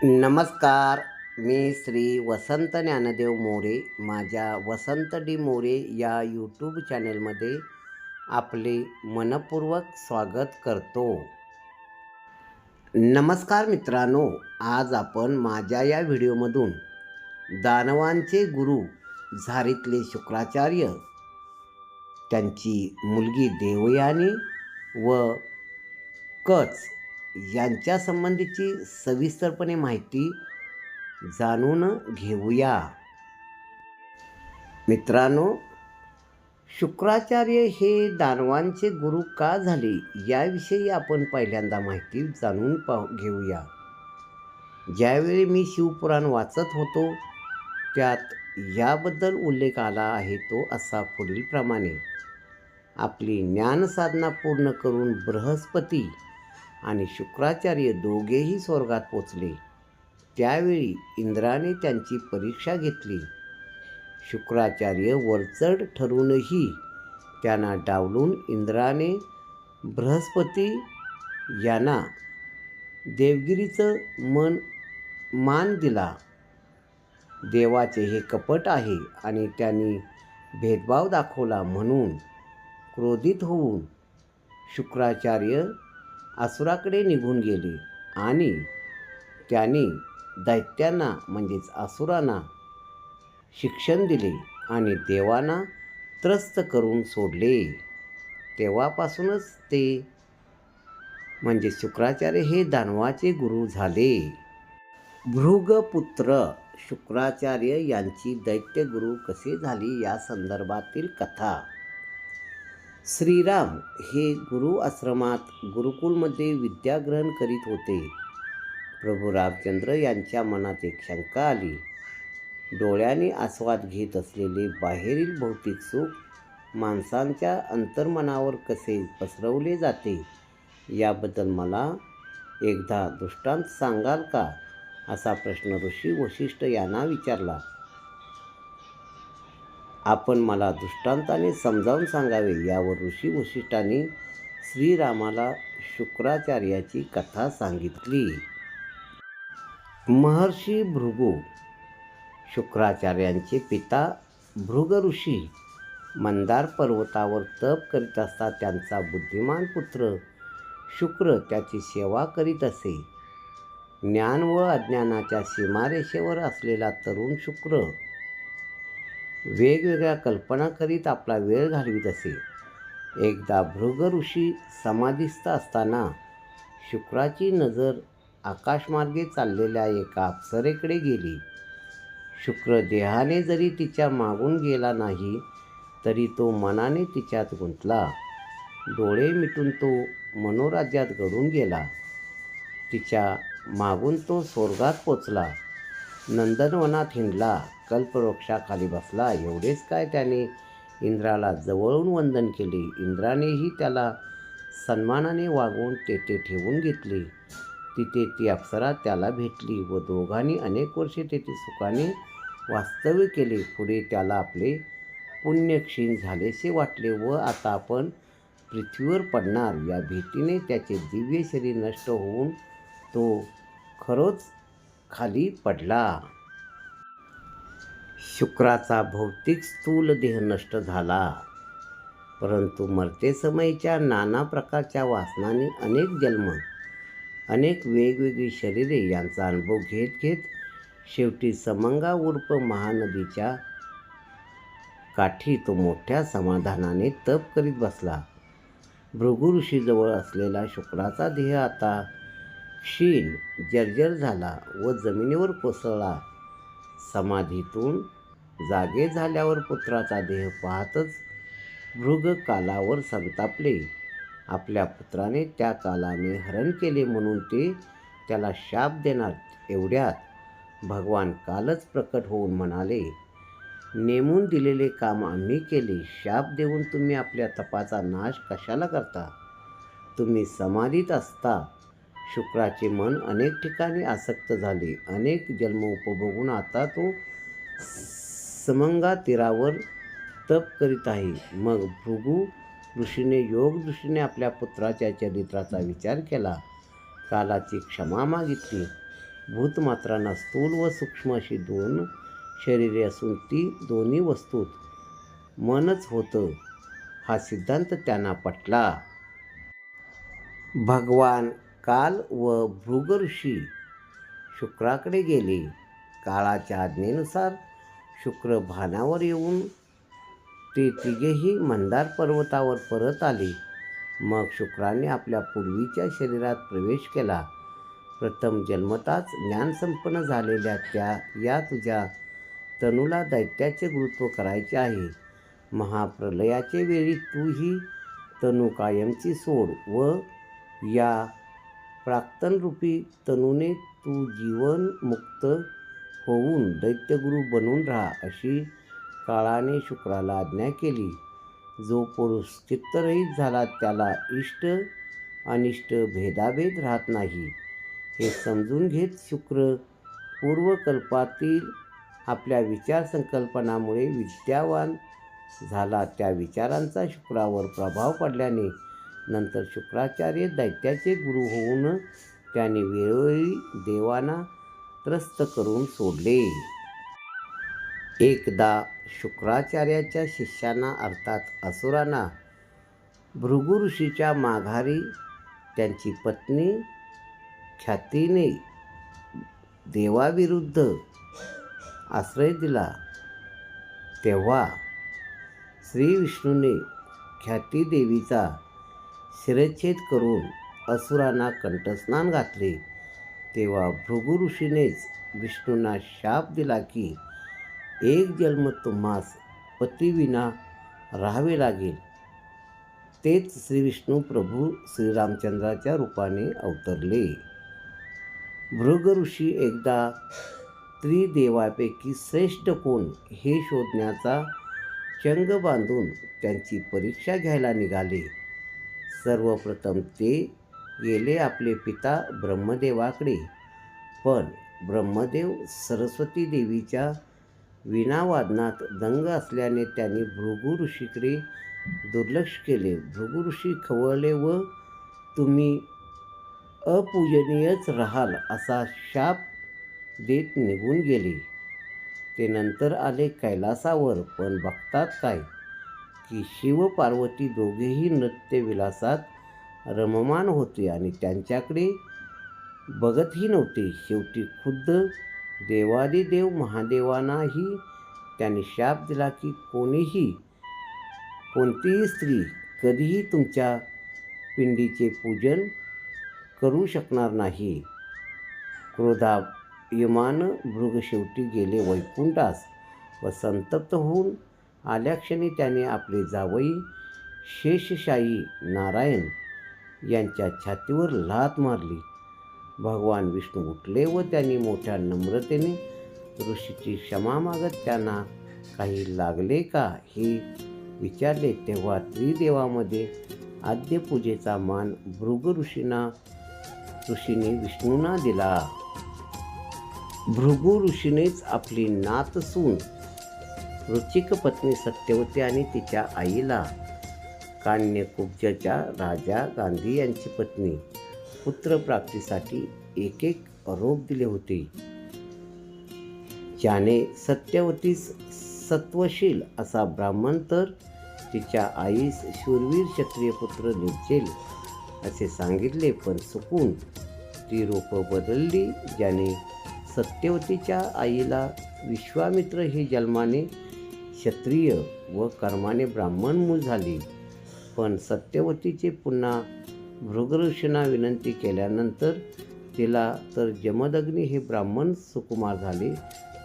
नमस्कार. मी श्री वसंत ज्ञानदेव मोरे. माझ्या वसंत डी मोरे या यूट्यूब चॅनेलमध्ये आपले मनपूर्वक स्वागत करतो. नमस्कार मित्रांनो, आज आपण माझ्या या व्हिडिओमधून दानवांचे गुरु झारीतले शुक्राचार्य, त्यांची मुलगी देवयानी व कच यांच्या संबंधीची सविस्तरपणे माहिती जाणून घेऊया. मित्रांनो, शुक्राचार्य हे दानवांचे गुरु का झाले याविषयी आपण पहिल्यांदा माहिती जाणून घेऊया. ज्यावेळी मी शिवपुराण वाचत होतो त्यात याबद्दल उल्लेख आला आहे तो असा पुढीलप्रमाणे. आपली ज्ञानसाधना पूर्ण करून बृहस्पती आणि शुक्राचार्य दोघेही स्वर्गात पोचले. त्यावेळी इंद्राने त्यांची परीक्षा घेतली. शुक्राचार्य वरचढ ठरूनही त्यांना डावलून इंद्राने बृहस्पती यांना देवगिरीचं मान दिला. देवाचे हे कपट आहे आणि त्यांनी भेदभाव दाखवला म्हणून क्रोधित होऊन शुक्राचार्य असुराकडे निघून गेले आणि त्यांनी दैत्यांना म्हणजेच असुरांना शिक्षण दिले आणि देवांना त्रस्त करून सोडले. तेव्हापासूनच ते म्हणजे शुक्राचार्य हे दानवाचे गुरु झाले. भृगपुत्र शुक्राचार्य यांची दैत्यगुरु कसे झाली या संदर्भातील कथा. श्रीराम हे गुरु आश्रमात गुरुकुलमध्ये विद्याग्रहण करीत होते. प्रभू रामचंद्र यांच्या मनात एक शंका आली. डोळ्यांनी आस्वाद घेत असलेले बाहेरील भौतिक सुख माणसांच्या अंतर्मनावर कसे पसरवले जाते याबद्दल मला एकदा दृष्टांत सांगाल का, असा प्रश्न ऋषी वशिष्ठ यांना विचारला. आपण मला दृष्टांताने समजावून सांगावे. यावर ऋषी वशिष्ठांनी श्रीरामाला शुक्राचार्याची कथा सांगितली. महर्षी भृगू शुक्राचार्यांचे पिता भृग ऋषी मंदार पर्वतावर तप करीत असता त्यांचा बुद्धिमान पुत्र शुक्र त्याची सेवा करीत असे. ज्ञान व अज्ञानाच्या सीमारेषेवर असलेला तरुण शुक्र वेगवेगळ्या कल्पना करीत आपला वेळ घालवित असे. एकदा भृग ऋषी समाधीस्थ असताना शुक्राची नजर आकाशमार्गे चाललेल्या एका अप्सरेकडे गेली. शुक्र देहाने जरी तिच्या मागून गेला नाही तरी तो मनाने तिच्यात गुंतला. डोळे मिटून तो मनोराज्यात गढून गेला. तिच्या मागून तो स्वर्गात पोचला. नंदनवनात हिंडला. कल्पवृक्षाखाली बसला. एवढेच काय, त्याने इंद्राला जवळून वंदन केले. इंद्रानेही त्याला सन्मानाने वागवून तेथे ठेवून घेतले. तिथे ती अप्सरा त्याला भेटली व दोघांनी अनेक वर्षे तेथे सुखाने वास्तव्य केले. पुढे त्याला आपले पुण्य क्षीण झालेसे वाटले व आता आपण पृथ्वीवर पडणार या भीतीने त्याचे दिव्य शरीर नष्ट होऊन तो खरोच खाली पडला. शुक्राचा भौतिक स्थूल देह नष्ट झाला, परंतु मर्त्यसमयीच्या नाना प्रकारच्या वासनांनी अनेक जन्म, अनेक वेगवेगळी शरीरे यांचा अनुभव घेत घेत शेवटी समंगा उर्फ महानदीच्या काठी तो मोठ्या समाधानाने तप करीत बसला. भृगु ऋषीजवळ असलेला शुक्राचा देह आता क्षीण जर्जर झाला व जमिनीवर कोसळला. समाधीतून जागे झाल्यावर पुत्राचा देह पाहतच भृग कालावर संतापले. आपल्या पुत्राने त्या कालाने हरण केले म्हणून ते त्याला शाप देणार. एवढ्यात भगवान कालच प्रकट होऊन म्हणाले, नेमून दिलेले काम आम्ही केले. शाप देऊन तुम्ही आपल्या तपाचा नाश कशाला करता. तुम्ही समाधीत असता शुक्राचे मन अनेक ठिकाणी आसक्त झाले. अनेक जन्म उपभोगून आता तो समंगा तीरावर तप करीत आहे. मग भृगु ऋषीने योगदृष्टीने आपल्या पुत्राच्या चरित्राचा विचार केला. कालाची क्षमा मागितली. भूतमात्रांना स्थूल व सूक्ष्म अशी दोन शरीरे असून ती दोन्ही वस्तूत मनच होतं, हा सिद्धांत त्यांना पटला. भगवान काल व भृग ऋषी शुक्राकडे गेले. काळाच्या आज्ञेनुसार शुक्र भानावर येऊन ते तिघेही मंदार पर्वतावर परत आले. मग शुक्राने आपल्या पूर्वीच्या शरीरात प्रवेश केला. प्रथम जन्मताच ज्ञानसंपन्न झालेल्या या तुझ्या तनूला दैत्याचे गुरुत्व करायचे आहे. महाप्रलयाचे वेळी तू ही तनू कायमची सोड व या प्राक्तनरूपी तनूने तू जीवनमुक्त होऊन दैत्यगुरू बनून राहा, अशी काळाने शुक्राला आज्ञा केली. जो पुरुष चित्तरहित झाला त्याला इष्ट अनिष्ट भेदाभेद राहत नाही, हे समजून घेत शुक्र पूर्वकल्पातील आपल्या विचार संकल्पनामुळे विद्यावान झाला. त्या विचारांचा शुक्रावर प्रभाव पडल्याने नंतर शुक्राचार्य दैत्याचे गुरु होऊन त्याने वेळोवेळी देवांना त्रस्त करून सोडले. एकदा शुक्राचार्याच्या शिष्यांना अर्थात असुरांना भृगु ऋषीच्या माघारी त्यांची पत्नी ख्यातीने देवाविरुद्ध आश्रय दिला. तेव्हा श्रीविष्णूने ख्यातीदेवीचा शिरच्छेद करून असुरांना कंठस्नान घातले. तेव्हा भृगु ऋषीनेच विष्णूंना शाप दिला की एक जन्म तुम्हास पतीविना राहावे लागेल. तेच श्रीविष्णू प्रभू श्रीरामचंद्राच्या रूपाने अवतरले. भृग ऋषी एकदा त्रिदेवापैकी श्रेष्ठ कोण हे शोधण्याचा चंग बांधून त्यांची परीक्षा घ्यायला निघाले. सर्वप्रथम ते गेले आपले पिता ब्रह्मदेवाकडे. पण ब्रह्मदेव सरस्वती देवीच्या वीणावादनात दंग असल्याने त्यांनी भृगु ऋषीकडे दुर्लक्ष केले. भृगु ऋषी खवळले व तुम्ही अपूजनीयच राहाल असा शाप देत निघून गेले. ते नंतर आले कैलासावर. पण बघतात काय की शिव पार्वती दोघेही नृत्यविलासात रममाण होते आणि त्यांच्याकडे बघतही नव्हते. शेवटी खुद्द देवादिदेव महादेवांनाही त्यांनी शाप दिला की कोणतीही स्त्री कधीही तुमच्या पिंडीचे पूजन करू शकणार नाही. क्रोधायमान भृग शेवटी गेले वैकुंठास व संतप्त होऊन आल्याक्षणी त्याने आपले जावई शेषशायी नारायण यांच्या छातीवर लाथ मारली. भगवान विष्णू उठले व त्यांनी मोठ्या नम्रतेने ऋषीची क्षमा मागत त्यांना काही लागले का हे विचारले. तेव्हा त्रिदेवामध्ये आद्यपूजेचा मान भृग ऋषीने विष्णूंना दिला. भृगु ऋषीनेच आपली नातसून रुचिक पत्नी सत्यवती आणि तिच्या आईला काण्यकुब्जच्या राजा गांधी यांची पत्नी पुत्रप्राप्तीसाठी एक रोप दिले होते. ज्याने सत्यवतीस सत्वशील असा ब्राह्मण तर तिच्या आईस शूरवीर क्षत्रिय पुत्र निपजेल असे सांगितले. पण चुकून ती रोपं बदलली. ज्याने सत्यवतीच्या आईला विश्वामित्र हे जन्माने क्षत्रिय व कर्माने ब्राह्मण मूल झाले. पण सत्यवतीचे पुन्हा भृग ऋषींना विनंती केल्यानंतर तिला तर जमदग्नी हे ब्राह्मण सुकुमार झाले.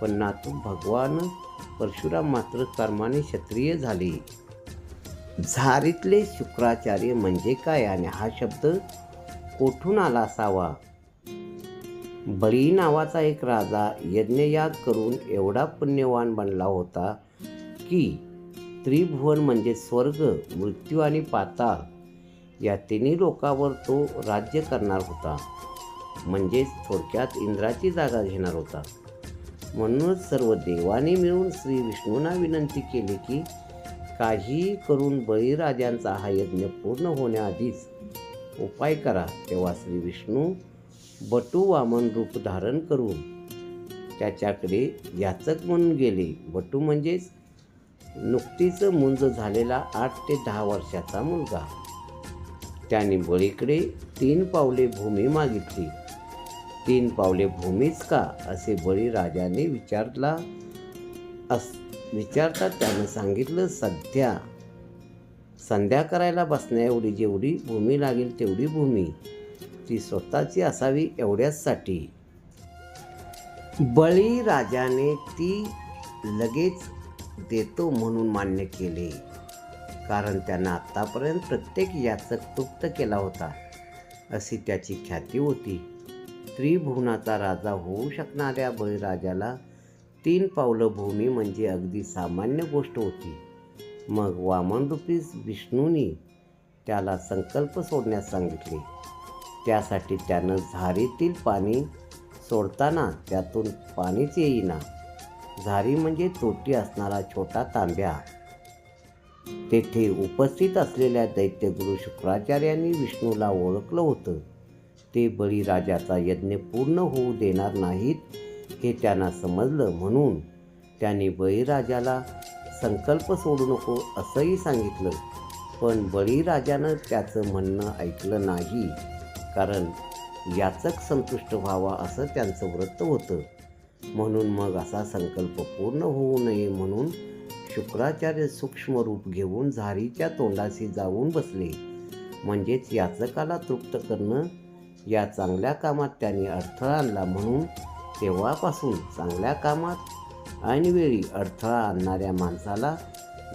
पण नातू भगवान परशुराम मात्र कर्माने क्षत्रिय झाले. झारीतले शुक्राचार्य म्हणजे काय आणि हा शब्द कोठून आला असावा? बळी नावाचा एक राजा यज्ञयाग करून एवढा पुण्यवान बनला होता की त्रिभुवन म्हणजे स्वर्ग, मृत्यू आणि पाताळ या तिन्ही लोकांवर तो राज्य करणार होता. म्हणजेच थोडक्यात इंद्राची जागा घेणार होता. म्हणूनच सर्व देवांनी मिळून श्री विष्णूंना विनंती केली की काही करून बळीराजांचा हा यज्ञ पूर्ण होण्याआधीच उपाय करा. तेव्हा श्री विष्णू बटू वामन रूप धारण करून त्याच्याकडे याचक म्हणून गेले. बटू म्हणजेच नुकतीच मुंज झालेला 8 ते 10 वर्षाचा मुलगा. त्याने बळीकडे 3 पावले भूमी मागितली. 3 पावले भूमीच का, असे बळीराजाने विचारता त्यानं सांगितलं, संध्या करायला बसण्या एवढी जेवढी भूमी लागेल तेवढी भूमी, ती स्वतःची असावी एवढ्याचसाठी. बळीराजाने ती लगेच देतो म्हणून मान्य केले, कारण त्यानं आत्तापर्यंत प्रत्येक याचक तृप्त केला होता अशी त्याची ख्याती होती. त्रिभुवनाचा राजा होऊ शकणाऱ्या बळीराजाला 3 पावलं भूमी म्हणजे अगदी सामान्य गोष्ट होती. मग वामनरूपी विष्णूंनी त्याला संकल्प सोडण्यास सांगितले. त्यासाठी त्यानं झारीतील पाणी सोडताना त्यातून पाणीच येईना. झारी म्हणजे तोटी असणारा छोटा तांब्या. तेथे उपस्थित असलेल्या दैत्यगुरु शुक्राचार्यांनी विष्णूला ओळखलं होतं. ते बळीराजाचा यज्ञ पूर्ण होऊ देणार नाहीत हे त्यांना समजलं, म्हणून त्यांनी बळीराजाला संकल्प सोडू नको असंही सांगितलं. पण बळीराजानं त्याचं म्हणणं ऐकलं नाही, कारण याचक संतुष्ट व्हावा असं त्यांचं व्रत होतं. म्हणून मग असा संकल्प पूर्ण होऊ नये म्हणून शुक्राचार्य सूक्ष्म रूप घेऊन झारीच्या तोंडाशी जाऊन बसले. म्हणजेच याचकाला तृप्त करणं या चांगल्या कामात त्यांनी अडथळा आणला. म्हणून तेव्हापासून चांगल्या कामात ऐनवेळी अडथळा आणणाऱ्या माणसाला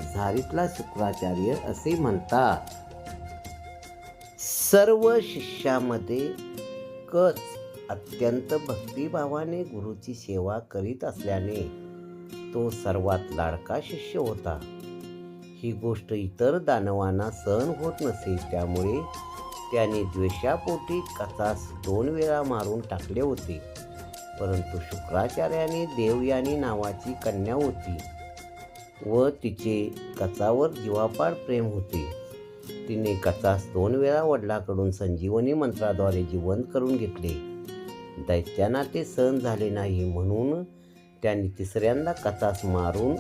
झारीतला शुक्राचार्य असे म्हणतात. सर्व शिष्यामध्ये कच अत्यंत भक्तिभावाने गुरुची सेवा करीत असल्याने तो सर्वात लाडका शिष्य होता. ही गोष्ट इतर दानवांना सहन होत नसे, त्यामुळे त्यांनी द्वेषापोटी कचास 2 वेळा मारून टाकले होते. परंतु शुक्राचार्याने देवयानी नावाची कन्या होती व तिचे कचावर जीवापाड प्रेम होते. तिने कचास 2 वेळा वडिलांकडून संजीवनी मंत्राद्वारे जिवंत करून घेतले. दैत्यांना ते सहन झाले नाही, म्हणून त्यांनी 3ऱ्यांदा कचास मारून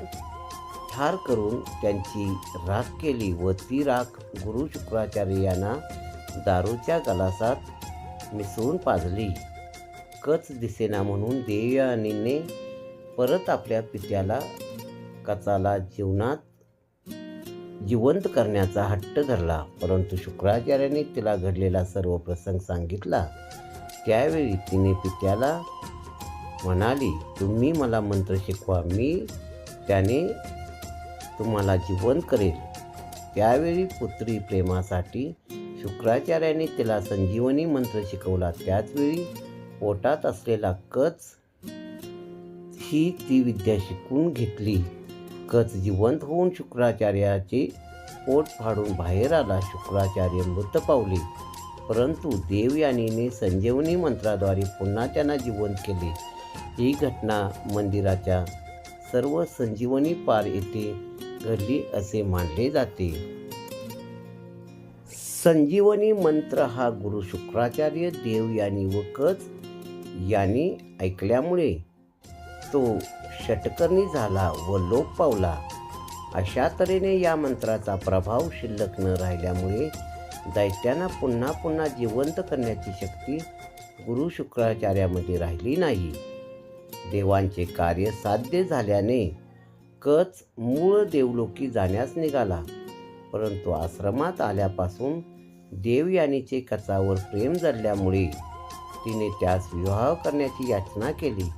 ठार करून त्यांची राख केली व ती राख गुरु शुक्राचार्य यांना दारूच्या गलासात मिसळून पाजली. कच दिसेना म्हणून देवयानीने परत आपल्या पित्याला कचाला जिवंत करण्याचा हट्ट धरला. परंतु शुक्राचार्याने तिला घडलेला सर्व प्रसंग सांगितला. त्यावेळी तिने पित्याला म्हणाली, तुम्ही मला मंत्र शिकवा, मी त्याने तुम्हाला जिवंत करेल. त्यावेळी पुत्री प्रेमासाठी शुक्राचार्याने तिला संजीवनी मंत्र शिकवला. त्याचवेळी पोटात असलेला कच ही ती विद्या शिकून घेतली. कच जिवंत होऊन शुक्राचार्याचे पोट फाडून बाहेर आला. शुक्राचार्य मृत पावले, परंतु देवयानीने संजीवनी मंत्राद्वारे पुन्हा त्यांना जिवंत केले. ही घटना मंदिराच्या सर्व संजीवनी पार येथे घडली असे मानले जाते. संजीवनी मंत्र हा गुरु शुक्राचार्य, देवयानी व कच यांनी ऐकल्यामुळे तो षटकर्णी झाला व लोप पावला. अशा तऱ्हेने या मंत्राचा प्रभाव शिल्लक न राहिल्यामुळे दैत्यांना पुन्हा पुन्हा जिवंत करण्याची शक्ती गुरु शुक्राचार्यामध्ये राहिली नाही. देवांचे कार्य साध्य झाल्याने कच मूळ देवलोकी जाण्यास निघाला. परंतु आश्रमात आल्यापासून देवयानीचे कचावर प्रेम जडल्यामुळे तिने त्यास विवाह करण्याची याचना केली.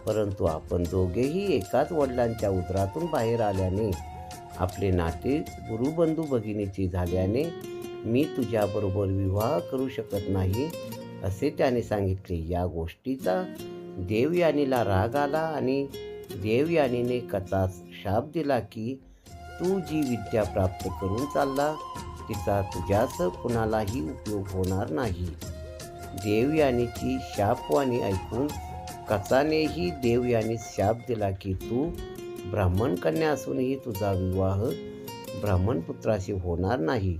परंतु आपण दोघेही एकाच वडिलांच्या उदरातून बाहेर आल्याने आपले नाते गुरुबंधू भगिनीचे झाल्याने मी तुझ्याबरोबर विवाह करू शकत नाही असे त्याने सांगितले. या गोष्टीचा देवयानीला राग आला आणि देवयानीने कचास शाप दिला की तू जी विद्या प्राप्त करून चालला तिचा तुझ्यासह कुणालाही उपयोग होणार नाही. देवयानीची शापवाणी ऐकून कचानेही देवयानीस शाप दिला की तू ब्राह्मण कन्या असूनही तुझा विवाह ब्राह्मणपुत्राशी होणार नाही.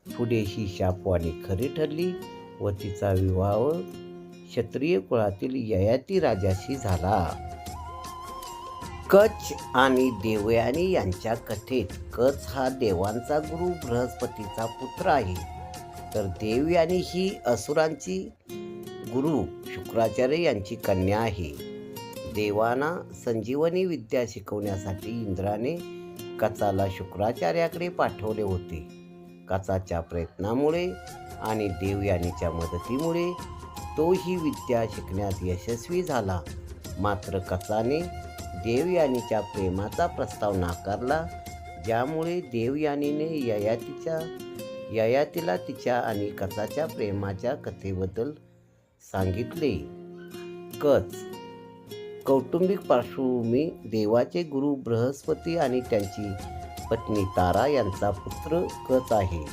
पुढे ही शापवाणी खरी ठरली व तिचा विवाह क्षत्रिय कुळातील ययाती राजाशी झाला. कच आणि देवयानी यांच्या कथेत कच हा देवांचा गुरु बृहस्पतीचा पुत्र आहे, तर देवयानी ही असुरांची गुरु शुक्राचार्य यांची कन्या आहे. देवांना संजीवनी विद्या शिकवण्यासाठी इंद्राने कचाला शुक्राचार्याकडे पाठवले होते. कचाच्या प्रयत्नामुळे आणि देवयानीच्या मदतीमुळे तो ही विद्या शिकण्यात यशस्वी झाला. मात्र कचाने देवयानीच्या प्रेमाचा प्रस्ताव नाकारला, ज्यामुळे देवयानीने ययातीला तिच्या आणि कचाच्या प्रेमाच्या कथेबद्दल सांगितले. कच कौटुंबिक पार्श्वभूमी. देवाचे गुरु बृहस्पती आणि त्यांची पत्नी तारा यांचा पुत्र कच आहे.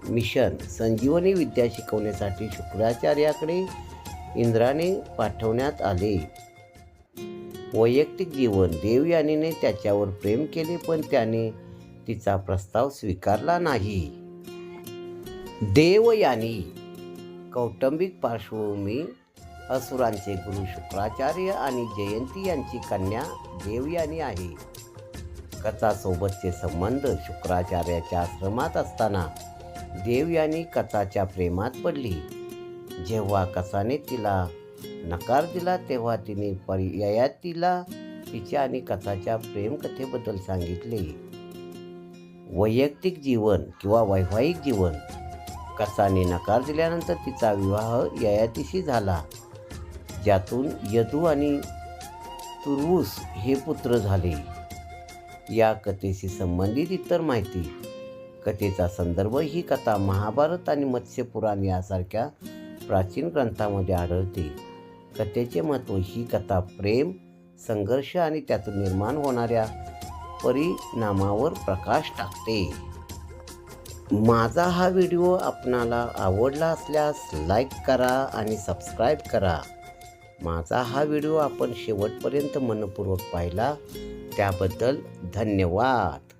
मिशन संजीवनी विद्या शिकवण्यासाठी शुक्राचार्याकडे इंद्राने पाठवण्यात आले. वैयक्तिक जीवन. देवयानीने त्याच्यावर प्रेम केले, पण त्याने तिचा प्रस्ताव स्वीकारला नाही. देवयानी कौटुंबिक पार्श्वभूमी. असुरांचे गुरु शुक्राचार्य आणि जयंती यांची कन्या देवयानी आहे. कचासोबतचे संबंध. शुक्राचार्याच्या आश्रमात असताना देवयानी कचाच्या प्रेमात पडली. जेव्हा कचाने तिला नकार दिला, तेव्हा तिने ययातीला तिच्या आणि कचाच्या प्रेमकथेबद्दल सांगितले. वैयक्तिक जीवन किंवा वैवाहिक जीवन. कचाने नकार दिल्यानंतर तिचा विवाह ययातीशी झाला, ज्यातून यदू आणि तुर्वस हे पुत्र झाले. या कथेशी संबंधित इतर माहिती. कथेचा संदर्भ. ही कथा महाभारत आणि मत्स्यपुराण यासारख्या प्राचीन ग्रंथांमध्ये आढळते. कथेचे महत्त्व. ही कथा प्रेम, संघर्ष आणि त्यातून निर्माण होणाऱ्या परिणामावर प्रकाश टाकते. माझा हा व्हिडिओ आपणाला आवडला असल्यास लाईक करा आणि सबस्क्राईब करा. माझा हा व्हिडिओ आपण शेवटपर्यंत मनपूर्वक पाहिला त्याबद्दल धन्यवाद.